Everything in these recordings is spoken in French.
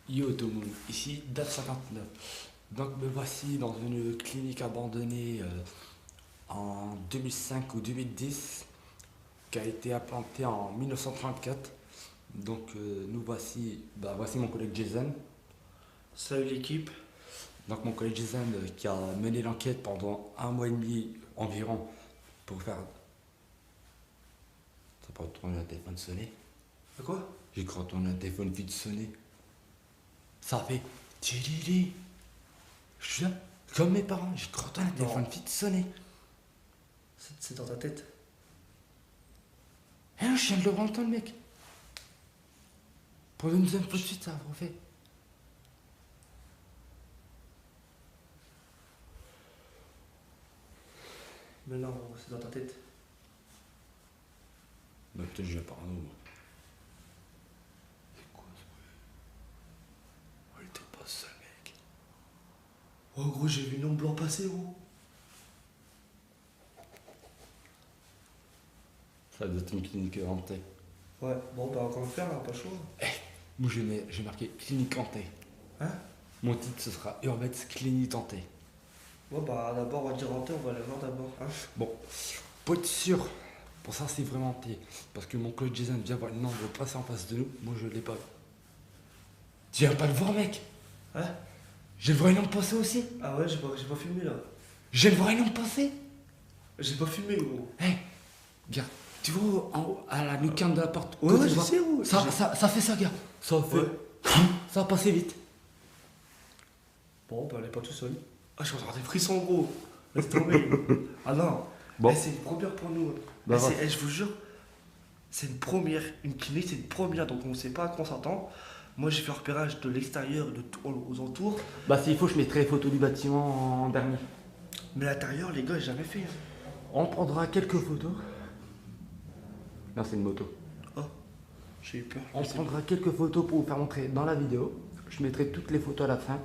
Yo tout le monde, ici DAF59. Donc me voici dans une clinique abandonnée en 2005 ou 2010 qui a été implantée en 1934. Donc nous voici, voici mon collègue Jason. Salut l'équipe. Donc mon collègue Jason qui a mené l'enquête pendant un mois et demi environ pour faire... Ça peut retourner un téléphone sonner. À quoi? J'ai cru entendre un téléphone vite sonner. Ça fait... Tchilili. Je suis là, comme mes parents, j'ai cru entendre un téléphone vite sonner. C'est dans ta tête. Eh non, je viens de le entendre, mec. Pour une deuxième fois de suite, ça a refait. Mais non, c'est dans ta tête. Bah, peut-être je viens par nous. C'est quoi ce bruit? Oh, il était pas seul, mec. Oh gros, j'ai vu une ombre blanc passer, gros. Ça doit être une clinique hantée. Ouais, bon, bah encore le faire, là, pas chaud. Moi, j'ai marqué clinique hantée. Hein? Mon titre, ce sera Urbex clinique hantée. Ouais, bah d'abord, on va dire hanté, on va aller voir d'abord. Hein? Bon, pour être sûr, pour ça, c'est vraiment hanté. Parce que mon collègue Jason vient voir une ombre passer en face de nous. Moi, je l'ai pas vu. Tu viens pas le voir, mec? Hein? Je le vois une ombre passer aussi. Ah ouais, j'ai pas filmé, là. Je le vois une ombre passer. J'ai pas filmé, gros. Hé, regarde, tu vois en haut, à la lucarne de la porte. Ouais, côté je droit, sais, gros. ça fait ça, gars. Ça fait. Ouais. Ça va passer vite. Bon, bah elle est pas tout seul. Ah, je suis avoir des frissons, gros. Laisse tomber. Ah non. Bon. Eh, c'est une première pour nous. Bah, Je vous jure, c'est une première. Une clinique, c'est une première, donc on sait pas à quoi on s'attend. Moi, j'ai fait un repérage de l'extérieur, aux entours. Bah, s'il faut, je mettrai les photos du bâtiment en dernier. Mais l'intérieur, les gars, j'ai jamais fait. On prendra quelques photos. Non, c'est une moto. Oh, j'ai eu peur. On prendra quelques photos pour vous faire montrer dans la vidéo. Je mettrai toutes les photos à la fin.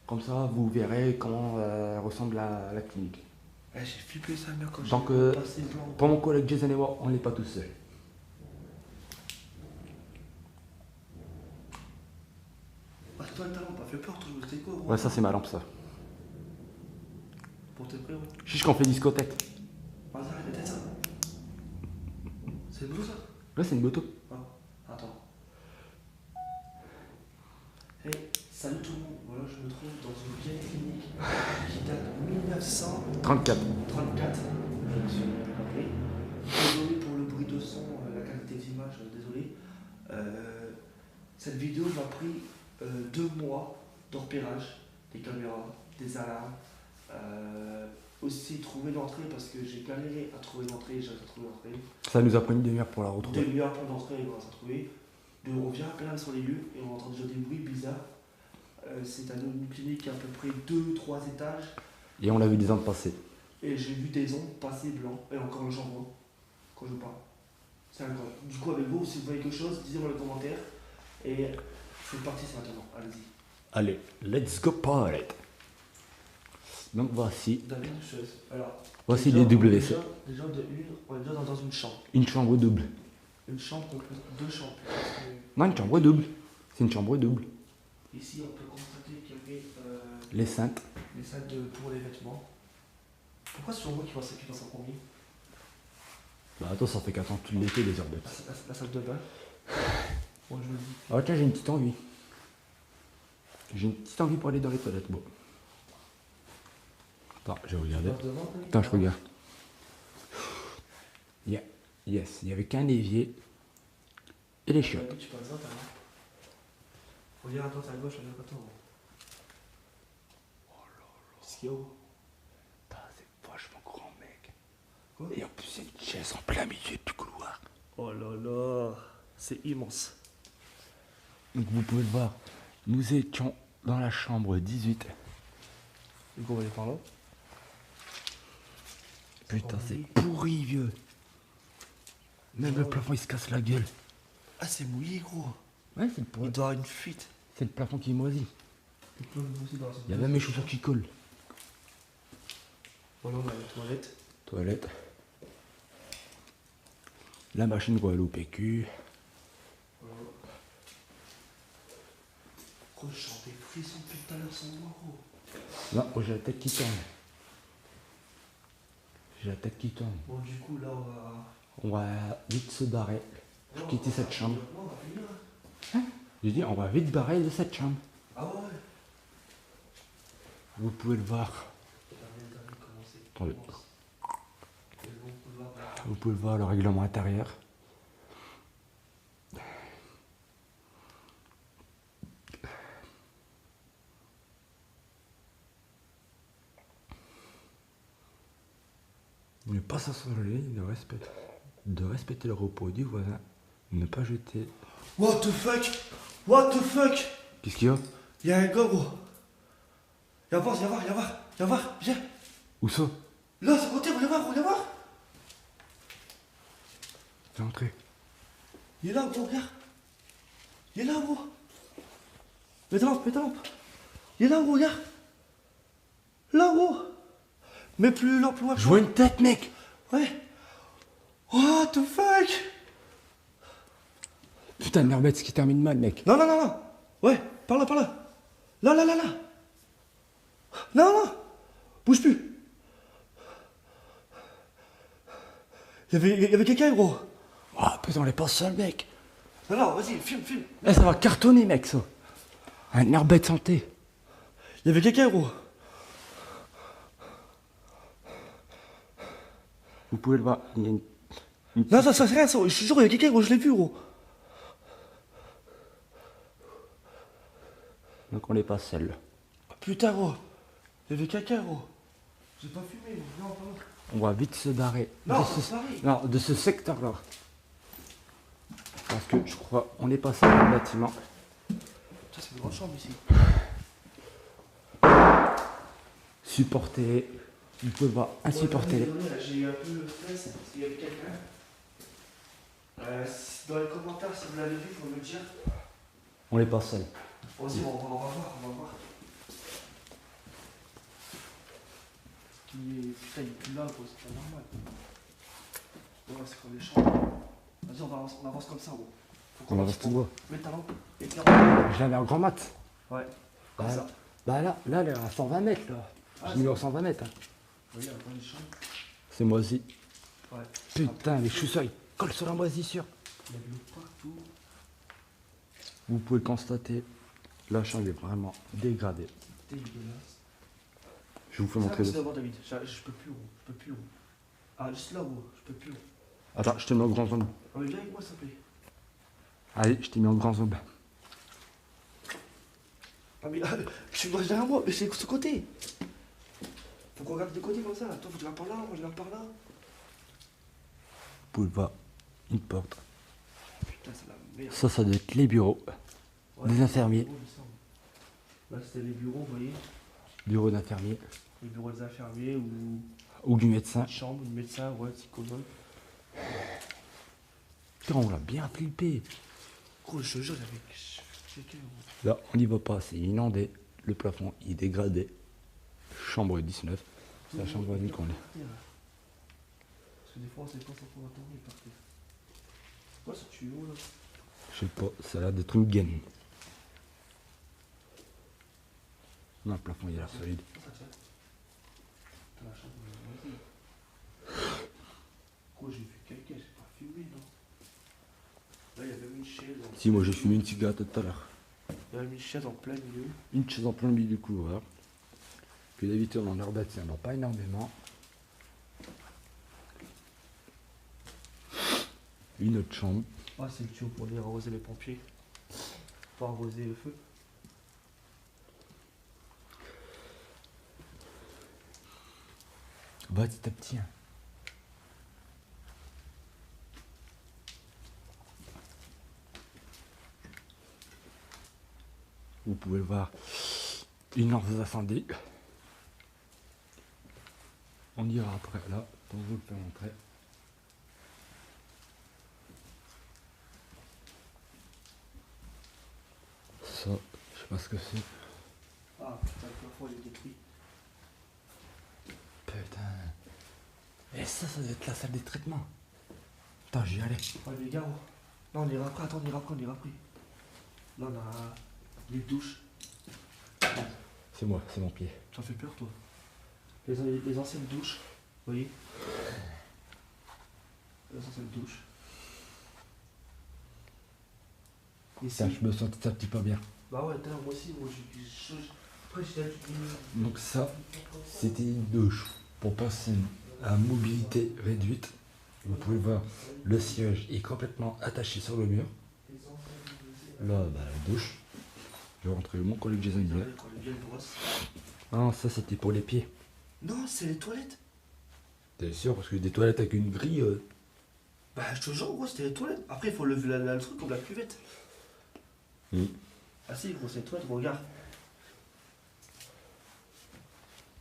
Comme ça, vous verrez comment ressemble la clinique. Eh, j'ai flippé ça, merde, quand Donc, j'ai passé blanc. pour mon collègue Jason et moi, on n'est pas tout seul. Ah, toi, t'as pas fait peur, toi, c'était quoi, gros? Ouais, ça, c'est ma lampe, ça. Pour tes prêts, ouais. Chiche qu'on fait discothèque. Vas-y, arrête ça. C'est beau, ça? Là, c'est une moto. Ah, attends. Hey, salut tout le monde. Voilà, je me trouve dans une vieille clinique qui date de 1934. 34. Je me suis rappelé. Désolé pour le bruit de son, la qualité d'image, désolé. Cette vidéo m'a pris 2 mois de repérage des caméras, des alarmes. Aussi trouver l'entrée parce que j'ai galéré à trouver l'entrée, j'ai trouvé l'entrée. Ça nous a pris une demi-heure pour la retrouver. Demi-heure pour l'entrée et on s'est trouvé. On vient à peine sur les lieux et on entend déjà des bruits bizarres. C'est une clinique à peu près 2-3 étages. Et on l'a vu des ans passer. Et j'ai vu des ombres passer blancs. Et encore j'en vois quand je parle. C'est incroyable. Du coup, avec vous, si vous voyez quelque chose, dites-moi dans les commentaires. Et c'est parti, c'est maintenant. Allez-y. Allez, let's go party. Donc voici. David, alors, Voici déjà, les WC. Déjà, on est déjà dans une chambre. Une chambre double. Une chambre complète. 2 chambres. Non, une chambre double. C'est une chambre double. Ici, on peut constater qu'il y avait Les cintres. les sacs pour les vêtements. Pourquoi c'est sur moi qui pense en premier? Bah attends, ça fait 4 ans que tu l'étais les heures de. La salle de bain. Bon, je me dis. Ah tiens, j'ai une petite envie. J'ai une petite envie pour aller dans les toilettes. Bon. Attends, je vais regarder. Attends, je regarde. Yeah. Yes, il n'y avait qu'un évier et les chiottes. Tu passes ça, t'as vu? Regarde à droite, à gauche, regarde à toi. Oh là là. Qu'est-ce qu'il y a où? Putain, c'est vachement grand, mec. Quoi? Et en plus, c'est une chaise en plein milieu du couloir. Oh là là, c'est immense. Donc vous pouvez le voir, nous étions dans la chambre 18. Du coup, on va aller par là. Putain, c'est pourri, vieux. Même le plafond, il se casse la gueule. Ah, c'est mouillé, gros. Ouais, c'est Il doit y avoir une fuite. le plafond qui moisit. Il y a même mes chaussures qui collent. Voilà, on a les toilettes. Toilette. La machine Guadeloupe PQ. Gros, je sens des frissons depuis tout à l'heure sans moi, gros. Non, oh, j'ai la tête qui tourne. J'ai la tête qui tourne. Bon, du coup, là, on va. On va vite se barrer. Je vais quitter cette chambre. Non, on va finir. J'ai dit, on va vite barrer de cette chambre. Ah ouais. Vous pouvez le voir. Attendez. Vous pouvez le voir, le règlement intérieur. Ne pas s'assoler, de respecter le repos du voisin, ne pas jeter. What the fuck? What the fuck? Qu'est-ce qu'il y a? Il y a un gars, gros. Viens voir, viens voir, viens voir, viens voir, viens. Où ça? Là, c'est côté, viens voir, viens voir. Fais entrer. Il est là, gros, regarde. Il est là, gros. Mets ta lampe, mets ta lampe. Il est là, gros, regarde. Là, gros. Mets plus lampe, loin. Je vois une tête, mec! Ouais. What the fuck? Putain, de merde, ce qui termine mal, mec. Non, non, non, non. Ouais, par là, par là. Là, là, là, là. Non, non. Bouge plus. Il y avait quelqu'un, gros. Oh putain, on est pas seul, mec. Non, non, vas-y, filme, filme. Eh, ça va cartonner, mec, ça. Un air bête santé. Il y avait quelqu'un, gros. Vous pouvez le voir. Il y a une... Non, ça c'est rien, ça. Je te jure, il y a quelqu'un, gros, je l'ai vu, gros. Donc on n'est pas seul. Ah, putain, gros. Il y avait quelqu'un, gros. J'ai pas fumé, gros. Non, pas moi. On va vite se barrer. Non, de ça arrive. non, de ce secteur-là. Parce que je crois on est passé dans le bâtiment. Ça, c'est une grande chambre ici. Supporter. Vous pouvez voir, insupporter. J'ai eu un peu le stress parce qu'il y avait quelqu'un. Dans les commentaires, si vous l'avez vu, il faut me le dire. On n'est pas seul. Vas-y, on va voir, on va voir. Putain, il est plus là, gros, c'est pas normal. Ouais, c'est comme les chambres. Vas-y, on avance comme ça, gros. On avance tout droit. Mets ta lampe. Et puis, Je l'avais en grand mat. ouais, comme Bah, ça. bah là, elle est à 120 mètres là. Ah, J'ai mis à 120 mètres. Hein. Regarde, dans les chambres. C'est moisi. Ouais. Putain, les chaussures ils collent sur la moisissure. Il y a de l'eau partout. Vous pouvez le constater. La chambre est vraiment dégradée. Dégueulasse. Je vous fais montrer. C'est d'abord, David. Je peux plus, gros. Je peux plus, gros. Ah, juste là, gros. Je peux plus, gros. Attends, je te mets en grand zoom. Ah, mais viens avec moi, s'il te plaît. Allez, je t'ai mis en grand zoom. Ah, mais tu vois derrière moi, mais c'est ce côté. Faut qu'on regarde des côtés comme ça. Toi, faut que tu vas par là, moi je regarde par là. Vous pouvez le voir. Une porte. Putain, c'est la merde. Ça doit être les bureaux. Ouais, Des infirmiers. les bureaux, il me semble. Là, c'était les bureaux, vous voyez. Bureau d'infirmiers. Les bureaux des infirmiers ou Ou du médecin. une chambre, du médecin, ouais, psychologue. Putain, on l'a bien flippé. Gros, je te jure, il y avait quelqu'un, gros. Là, on n'y va pas, c'est inondé. Le plafond, il est dégradé. Chambre 19. C'est la chambre à nuit qu'on est. Parce que des fois, on sait pas sur quoi on va tourner par terre. C'est quoi ce tuyau là? Je sais pas, ça a l'air d'être une gaine. Non, le plafond, il a l'air solide. Ça tient. Putain, la chambre, vas-y. Gros, j'ai vu quelqu'un, j'ai pas fumé, non? Là, il y avait même une chaise. Si, moi j'ai fumé une cigarette tout à l'heure. Il y avait une chaise en plein milieu. Une chaise en plein milieu du couloir. Puis d'habitude, on en herbette, il n'y en a pas énormément. Une autre chambre. Ah, c'est le tuyau pour aller arroser les pompiers. Pour arroser le feu. Petit à petit. Hein. Vous pouvez le voir. Une lance d'incendie. On ira après là, pour vous le faire montrer. Ça, je sais pas ce que c'est. Ah, putain, le plafond, il est détruit. Putain. Et ça doit être la salle des traitements. Putain, j'y allais. Oh, les gars, oh. Non, on ira après, attends, on ira après. Là, on a les douches. C'est moi, c'est mon pied. Ça fait peur, toi. Les anciennes douches, vous voyez? Les anciennes douches. Ici. Putain, je me sens un petit peu bien. Bah ouais, moi aussi, après j'étais Donc ça, c'était une douche pour personnes à mobilité réduite. Vous pouvez voir, le siège est complètement attaché sur le mur. Là, bah, la douche. Je vais rentrer mon collègue Jason Blais. Ah, ça c'était pour les pieds. Non, c'est les toilettes. T'es sûr? Parce que des toilettes avec une grille. Bah je te jure, gros, c'était les toilettes. Après, il faut lever le truc comme la cuvette. Ah si, gros, c'est les toilettes, regarde.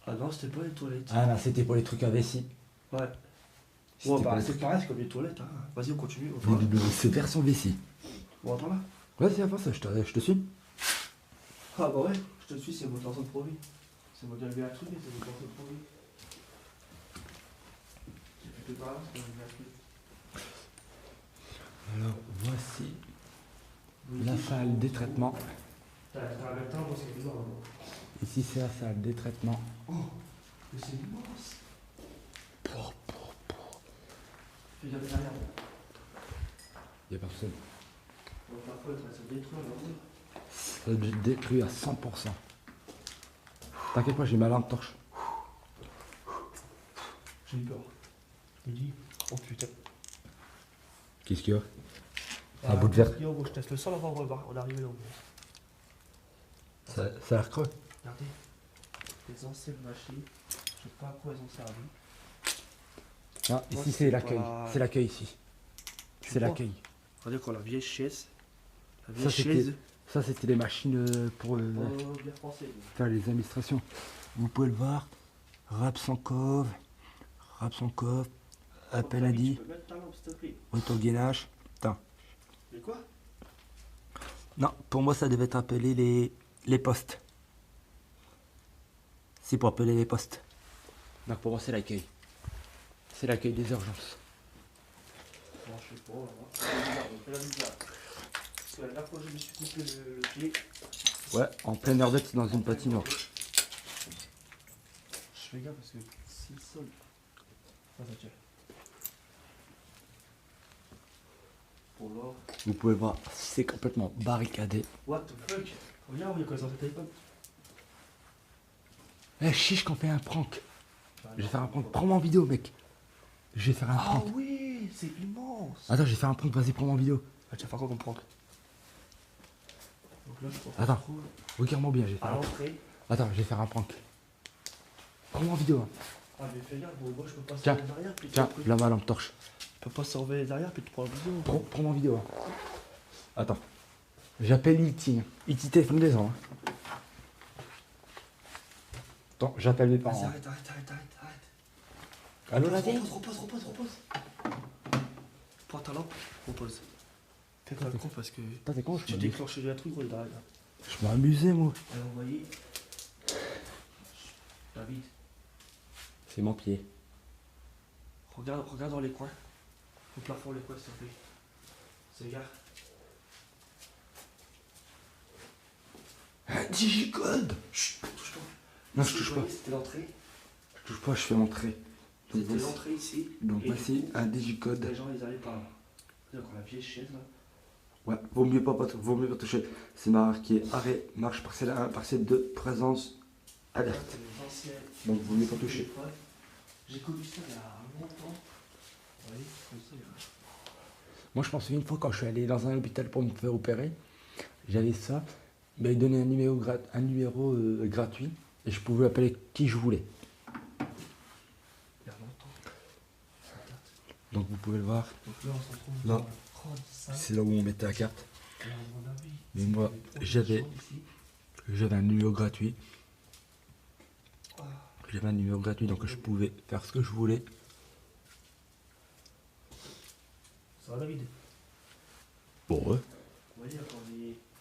Ah non, c'était pas les toilettes. Ah non, c'était pour les trucs à vessie. Ouais. C'était Ouais, pour bah les c'est trucs- pareil, c'est comme les toilettes. Hein. Vas-y, on continue. C'est version vessie. On va par là. Vas-y, avance, je te suis. Ah bah ouais, je te suis, c'est votre lancement de produit. C'est votre galvé à truc, c'est votre lancement de produit. J'ai fait que par là, c'est votre galvé à truc. Alors, voici la salle des traitements. T'as un matin, moi c'est bizarre. Ici, c'est la salle des traitements. Oh, mais c'est immense. Fais gaffe derrière. Il n'y a personne. On va parfois être à se détruire, là. Ça doit détruit à 100%. T'inquiète pas, j'ai ma lampe torche. J'ai eu peur. Je me dis, oh putain. Qu'est-ce qu'il y a? Un bout de verre. Yo, je teste le sol avant on arrive là. Ça a l'air creux. Regardez, les anciennes machines, je sais pas à quoi elles ont servi. Non, Moi, ici c'est c'est l'accueil. pas- C'est l'accueil ici. C'est vois l'accueil. Regardez quand la vieille chaise. La Ça, vieille chaise. Ça c'était les machines pour Oh, bien français. faire les administrations. Vous pouvez le voir. Rapsankov, appel à Tu dit, peux mettre ta lampe, s'il te plaît. autogainage. Putain. Mais quoi? Non, pour moi ça devait être appelé les postes. C'est pour appeler les postes. Donc pour moi c'est l'accueil. C'est l'accueil des urgences. Non, je sais pas. On fait la bizarre. Parce que la dernière fois je me suis coupé le pied. Ouais, en pleine heure d'être dans une patinoire. Je fais gaffe parce que si le sol. Ah, ça tient. Pour l'or. Vous pouvez voir, c'est complètement barricadé. What the fuck? Regarde où il y a quoi sur ce téléphone? Eh chiche qu'on fait un prank. Je vais faire un prank. Prends-moi en vidéo mec. Je vais faire un Ah prank. oui, c'est immense. Attends, je vais faire un prank, vas-y, prends-moi en vidéo. Ah, tu vas faire quoi comme prank? Donc là, je pense Attends. qu'on se trouve Regarde-moi bien, je vais faire à un prank. l'entrée. Attends, je vais faire un prank. Prends-moi en vidéo. Hein. Ah, mais fais gaffe, bon, moi je peux pas Tiens, surveiller derrière. Puis Tiens, tu là ma lampe torche. peux pas surveiller derrière, puis tu prends la vidéo. Prends-moi en vidéo. Hein. Attends. J'appelle Iti. Iti, téléphone des gens. Hein. Attends, j'appelle mes Vas-y, parents. arrête. Allô la vieille? Repose. Prends ta lampe, repose. Fais pas le con parce que Putain, t'es con, tu déclenches déjà un truc, gros, il est derrière. Je m'amusais moi. Elle a envoyé. David, C'est mon pied. regarde dans les coins. Au plafond, les coins, s'il te plaît. C'est gars. Un digicode. Chut, touche-toi. Non, Ici, je touche vous pas. voyez, c'était l'entrée. Je touche pas, je fais mon trait. Donc C'était voici, l'entrée ici. donc Et voici du coup, un digicode. les gens, ils allaient par là. C'est-à-dire qu'on a la vieille chaise là. Ouais, vaut mieux pas toucher. C'est marqué arrêt, marche partielle 1, partielle 2, présence, alerte. C'est les anciennes. Donc vous voulez pas toucher. J'ai connu ça il y a longtemps. Vous voyez, comme ça, il y a- Moi je pense une fois quand je suis allé dans un hôpital pour me faire opérer, j'avais ça, mais ils donnaient un numéro, gratuit et je pouvais appeler qui je voulais. il y a longtemps. Ça date. Donc vous pouvez le voir, Donc là, on se retrouve Là. dans la 35. c'est là où on mettait la carte. Et à mon avis, Mais c'était moi, les premiers j'avais- jours ici. J'avais un numéro gratuit, Ah, donc je pouvais faire ce que je voulais. ça va, David? Bon, ouais. Vous voyez,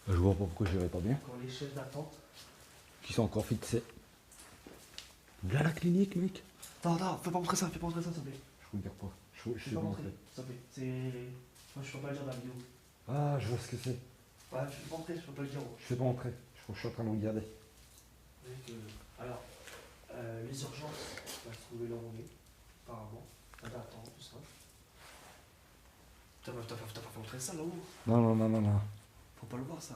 Je vois pas pourquoi j'irais pas bien. quand les chaises d'attente. Qui sont encore fixés. Là la clinique, mec. Non, fais pas montrer ça, s'il te plaît. Je regarde pas. Je Fais sais pas pas montrer, montrer. s'il te plaît. C'est. Moi, je peux pas le dire dans la vidéo. Ah, je vois ce que c'est. Ouais, je peux pas montrer, je peux pas le dire. Je sais pas montrer. Je suis en train de regarder. Alors, les urgences, on va trouver leur nez, apparemment. Attends, tout ça. T'as pas montré ça là-haut? Non, non, non, non, non. Faut pas le voir ça.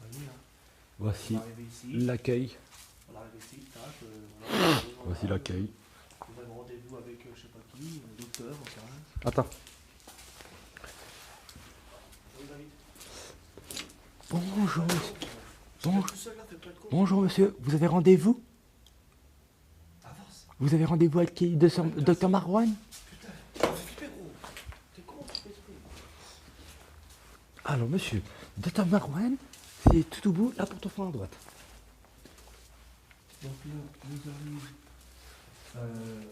Vas-y, là. Voici On va arriver ici. l'accueil. On arrive ici, tac. Voilà, Voici l'accueil. On a rendez-vous avec je sais pas qui, le docteur, on sait rien. Attends. Oui, David. Bonjour. Tu Bonjour. es tout seul là, fais pas de con. Bonjour monsieur, vous avez rendez-vous? Avance. Vous avez rendez-vous avec qui? Docteur Marouane? Putain, tu me fais flipper, gros. T'es con, tu fais exprès. Alors monsieur, Docteur Marouane, c'est tout au bout, la porte au fond à droite. Donc là, nous arrive.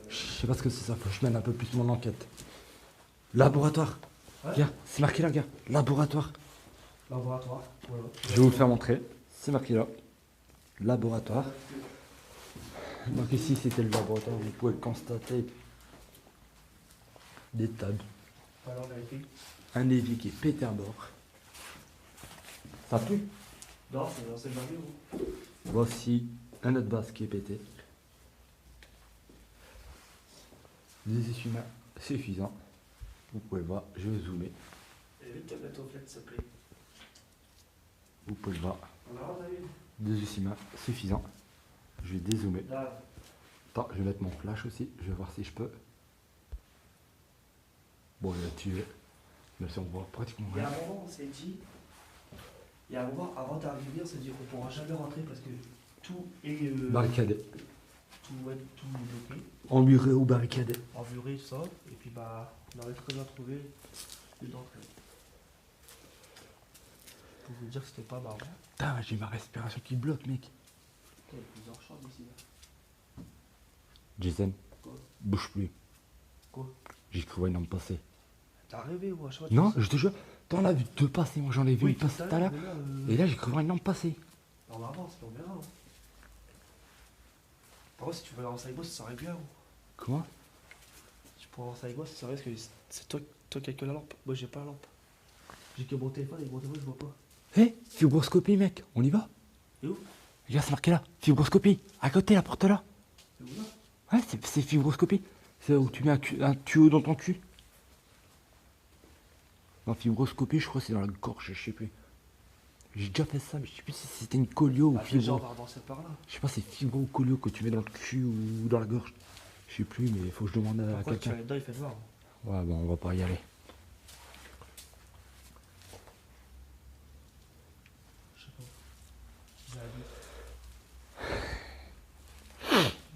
Je sais pas ce que c'est ça, faut que je mène un peu plus mon enquête. Laboratoire. Ouais. Regarde, c'est marqué là, regarde. Laboratoire. Laboratoire. Voilà. Je vais vous le faire montrer. C'est marqué là. Laboratoire. Donc ici c'était le laboratoire, vous pouvez constater des tables, Alors, vérifie. un évier qui est pété à bord. Ça pue. Non, c'est le baril, gros. Voici un autre base qui est pété. Des essuie-mains suffisants. Vous pouvez le voir, je vais zoomer. Et vite te mettre au flet, s'il te plaît. Vous pouvez le voir. Alors, David. Des essuie-mains suffisants. Je vais dézoomer. Là. Attends, je vais mettre mon flash aussi. Je vais voir si je peux. Bon, il a tué. Mais si on voit pratiquement Il y a rien. un moment, on s'est dit. Il y a un moment, avant d'arriver, on s'est dit qu'on pourra jamais rentrer parce que tout est. Barricadé. Tout est bloqué. Emmuré ou barricadé. Enviré, tout ça. Et puis, bah, on avait très bien trouvé une entrée. Pour vous dire que c'était pas marrant. Putain, j'ai ma respiration qui bloque, mec. Il y a plusieurs chambres ici. Là. Jason, Quoi? bouge plus. Quoi? J'ai cru voir une lampe passer. T'as rêvé ou à chaque fois? Non, je te jure, t'en as vu deux passer, moi j'en ai vu Oui, une passer tout à l'heure. mais là, Et là, j'ai cru voir une lampe passer. on avance, mais on verra. Hein. Par contre, si tu veux avancer avec moi, ça serait bien. Hein. Comment? Si tu pourrais avancer avec moi, ça serait parce que c'est toi qui as que la lampe. Moi, j'ai pas la lampe. J'ai que mon téléphone et mon téléphone, je vois pas. Hé, fibroscopie, mec, on y va? Et où? Regarde, c'est marqué là, fibroscopie. À côté, la porte là. C'est où là? Ouais, c'est fibroscopie. C'est où tu mets un tuyau dans ton cul. Non, fibroscopie, je crois que c'est dans la gorge, je sais plus. J'ai déjà fait ça, mais je sais plus si c'était une colio ou Bah, déjà, on fibro. va avancer par là. Je sais pas si c'est fibro ou colio que tu mets dans le cul ou dans la gorge. Je sais plus, mais il faut que je demande à Pourquoi tu quelqu'un. vas aller dedans, il fait noir. Hein. Ouais, bon, on va pas y aller. Je sais pas. J'ai la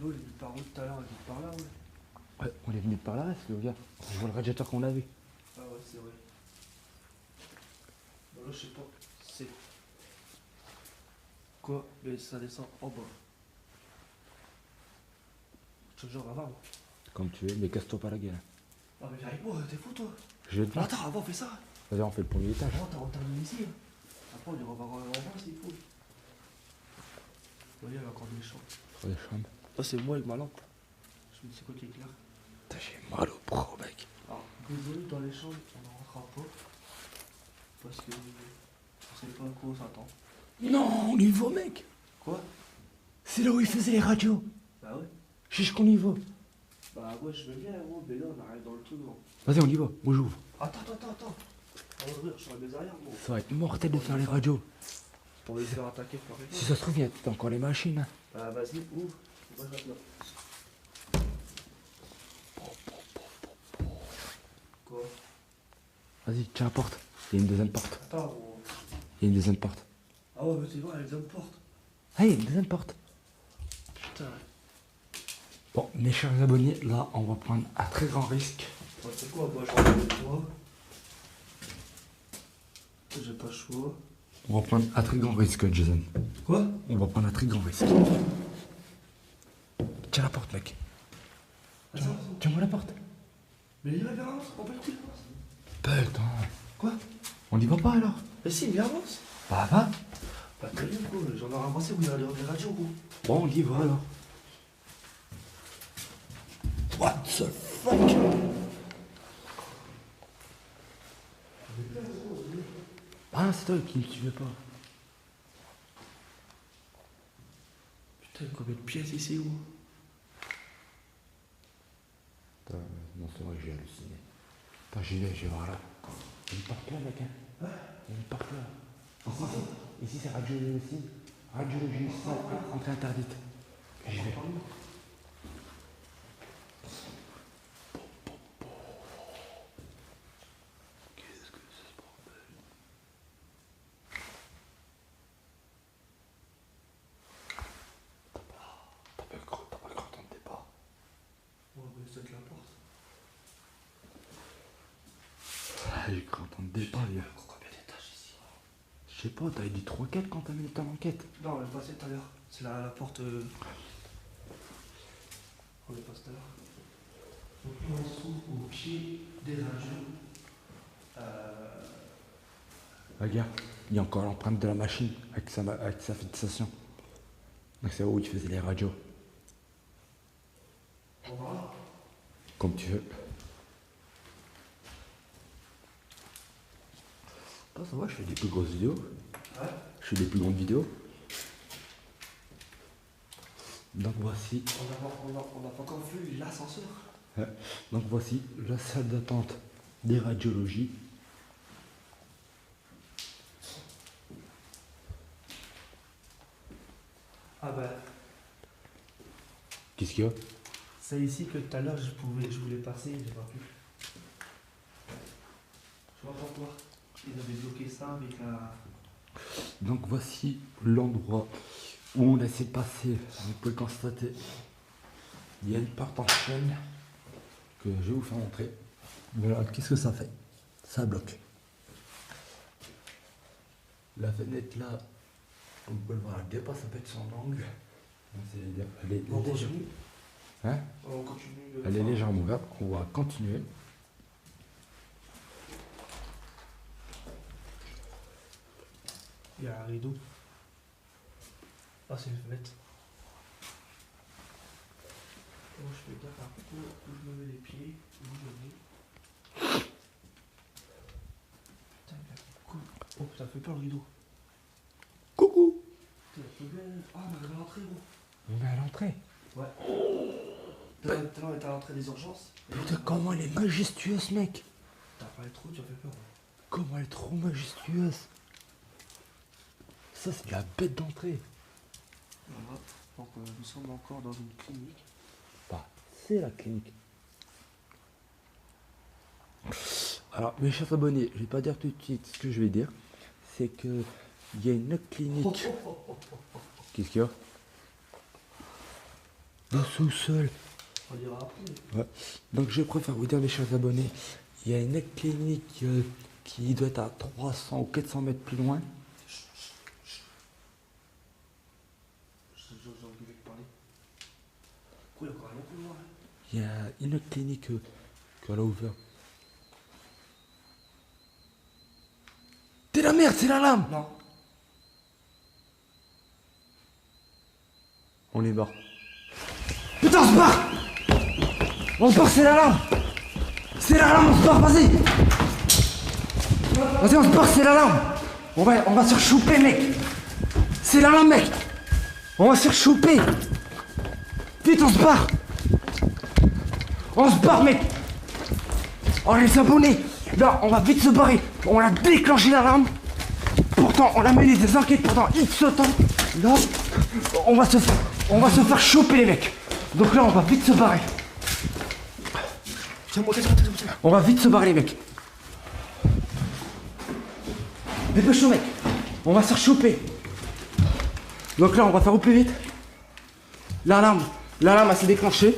Nous, il est venu par où tout à l'heure? Il est venu par là, ouais. Ouais, on est venu par là, parce que regarde, on voit le radiateur qu'on avait. Ah ouais, c'est vrai. Bah là, je sais pas. C'est. Quoi? Mais ça descend en bas. Je te jure, va voir, moi. Comme tu es, mais casse-toi pas la gueule. Ah, mais viens avec moi, t'es fou, toi. Je vais te dire. Attends, avant, on fait ça. Vas-y, on fait le premier étage. On termine ici. Hein. Après, on ira voir en bas s'il faut. Vous voyez, il y a encore des champs. Sur les chambres. Là, c'est moi avec ma lampe. Je me dis, c'est quoi qui est clair? Putain, j'ai mal au pro, mec. Alors, désolé, dans les chambres, on n'en rentrera pas. Parce que. On sait pas à quoi on s'attend. Non, on y va, mec. Quoi? C'est là où il faisait les radios. Bah ouais. Chiche qu'on y va. Bah ouais, je veux bien, gros, mais là, on arrive dans le truc, gros. Vas-y, on y va. Moi, j'ouvre. Attends. On va ouvrir, je serai des arrières, gros. Ça va être mortel de faire les radios. Pour les faire attaquer par les Si ça se trouve, il y a peut-être encore les machines. Hein. Bah vas-y, ouvre. Moi, je reste là. Quoi? Vas-y, tiens la porte. Il y a une deuxième porte. Attends, gros. Il y a une deuxième porte. Ah ouais, mais c'est vrai, elle me porte. Ah, il y a une deuxième porte. Putain. Bon, mes chers abonnés, là, on va prendre un très grand risque. Ouais, c'est quoi? Moi, je rentre avec toi. J'ai pas le choix. On va prendre un très grand risque, Jason. Quoi? On va prendre un très grand risque. Tiens la porte, mec. Attends. Tiens-moi la porte. Mais il avance, on peut le couper, avance. Putain. Quoi? On y va pas alors? Mais si, il avance. Bah, va. Bah très bien, gros, j'en ai ramassé où il y a des radios, gros. Bon, on y va alors. What the fuck? Ah, c'est toi qui ne veux pas. Putain, combien de pièces ici, gros? Attends, non, c'est vrai que j'ai halluciné. Attends, j'y vais, je vais voir là. Il y a une porte là, mec. Hein. Il y a une porte là. Ici c'est radiologie. Radiologie, entrée interdite. J'y vais. Qu'est-ce que c'est ce bordel? T'as pas cru entendre des pas? Ouais, mais c'est de la porte. Ah, j'ai cru entendre des pas, les gars. Combien d'étages ici? Je sais pas, t'avais dit 3-4 quand t'as mené ton enquête. Non, on est passé tout à l'heure. C'est la porte. On est passé tout à l'heure. Donc là, on se trouve au pied des radios. Regarde, il y a encore l'empreinte de la machine avec sa fixation. Donc c'est où il faisait les radios. On va là. Comme tu veux. Ah, ça va, je fais des plus grosses vidéos. Ouais. Je fais des plus grandes vidéos. Donc voici. On n'a pas encore vu l'ascenseur. Donc voici la salle d'attente des radiologies. Ah bah, Qu'est-ce qu'il y a? c'est ici que tout à l'heure je voulais passer, j'ai pas pu. Je vois pas pourquoi. Ils avaient bloqué ça avec la. Donc voici l'endroit où on laissait passer. Vous pouvez constater. Il y a une porte en chaîne que je vais vous faire montrer. Voilà, qu'est-ce que ça fait? Ça bloque. La fenêtre là, vous pouvez le voir, elle dépasse, ça peut être son angle. Elle est On légère- continue. Hein? On continue. Elle est légèrement ouverte. On va continuer. Il y a un rideau. Ah, c'est une fenêtre. Oh, je fais gaffe à où je me mets les pieds, où je vais. Putain, il a cool. Oh, ça fait peur le rideau. Coucou! Putain, il peut bien. Ah, on arrive à l'entrée, gros. On est à l'entrée. Ouais. Tout à l'heure, on était à l'entrée des urgences. Putain, comment elle est majestueuse, mec! T'as parlé trop, tu as fait peur. Ouais. Comment elle est trop majestueuse! Ça, c'est de la bête d'entrée. Voilà. Donc, nous sommes encore dans une clinique. Bah, c'est la clinique. Alors, mes chers abonnés, je vais pas dire tout de suite ce que je vais dire. C'est que il y a une autre clinique. Qu'est-ce qu'il y a? Le sous-sol. On dira après. Ouais. Donc, je préfère vous dire, mes chers abonnés, il y a une autre clinique qui doit être à 300 ou 400 mètres plus loin. J'ai envie de parler. Pourquoi il y a encore rien pour voir? Il y a une autre clinique qu'elle a ouvert. T'es la merde, c'est la lame! Non. On est mort. Putain, on se barre! On se barre, c'est l'alarme! C'est l'alarme, on se barre, vas-y! Vas-y, on se barre, c'est l'alarme! On va se rechouper, mec! C'est l'alarme, mec! On va se rechouper! Vite, on se barre! On se barre, mec! Oh, les abonnés! Là, on va vite se barrer! On a déclenché l'alarme! Pourtant, on a mené des enquêtes pendant X temps! Là, on va se faire choper, les mecs! Donc là, on va vite se barrer! On va vite se barrer, les mecs! Dépêche-toi, mec! On va se faire choper! Donc là, on va faire au plus vite. L'alarme, elle s'est déclenchée.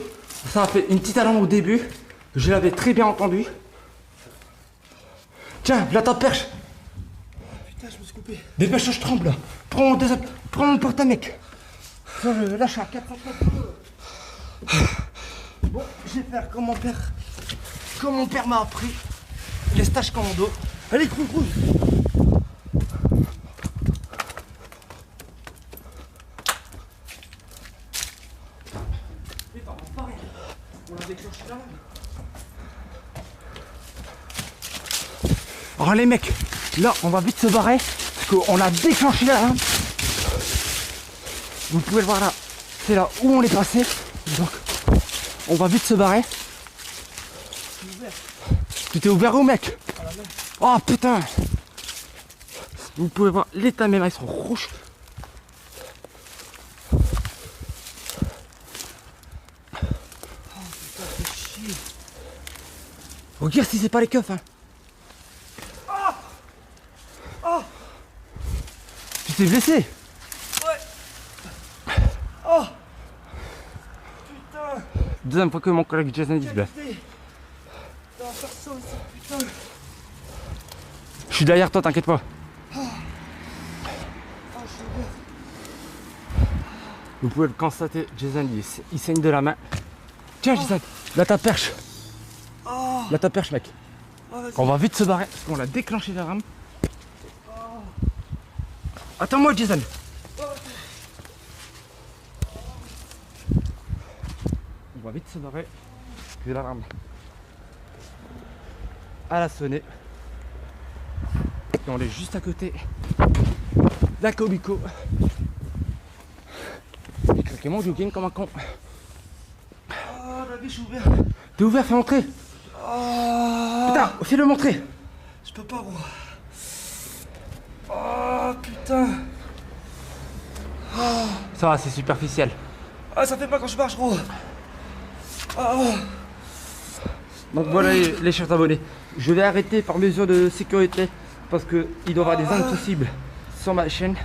Ça a fait une petite alarme au début. Je l'avais très bien entendu. Tiens, là ta perche. Putain, je me suis coupé. Dépêche-toi, je tremble. Prends mon portable, mec. Je le lâche à 400 mètres. Bon, je vais faire comme mon père m'a appris. Les stages commando. Allez, cours. On a déclenché l'alarme. Oh les mecs, Là, on va vite se barrer. Parce qu'on a déclenché l'alarme. Vous pouvez le voir là. C'est là où on est passé. Donc, on va vite se barrer. Tu t'es ouvert où, mec? Oh putain! Vous pouvez voir l'état même, ils sont rouges. Regarde si c'est pas les keufs, hein. Tu t'es blessé? Ouais. Oh putain. Deuxième fois que mon collègue Jason se blesse. Non, personne, putain. Je suis derrière toi, t'inquiète pas. Vous pouvez le constater, Jason il saigne de la main. Tiens Jason, là ta perche. Là ta perche, mec. On va vite se barrer parce qu'on a déclenché la rame. Attends-moi Jason. On va vite se barrer. Que la rame. Elle a sonné. Et on est juste à côté d'un comico. J'ai craqué mon jogging comme un con. Oh, David, je suis ouvert. T'es ouvert, fais entrer. Oh. Putain, fais-le montrer. Je peux pas, gros. Oh, putain. Ça va, c'est superficiel. Ah, ça fait mal quand je marche, gros. Oh. Donc voilà les chers abonnés. Je vais arrêter par mesure de sécurité parce qu'il doit y avoir des impossibles sur ma chaîne.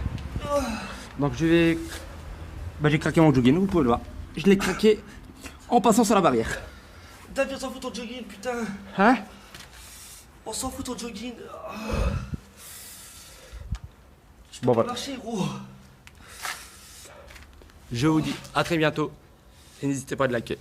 Donc je vais... Bah j'ai craqué mon jogging, vous pouvez le voir. Je l'ai craqué en passant sur la barrière. David, on s'en fout ton jogging, putain. Hein? On s'en fout ton jogging. Oh. Je peux Bon, pas voilà. marcher, gros. Je vous dis à très bientôt et n'hésitez pas à liker.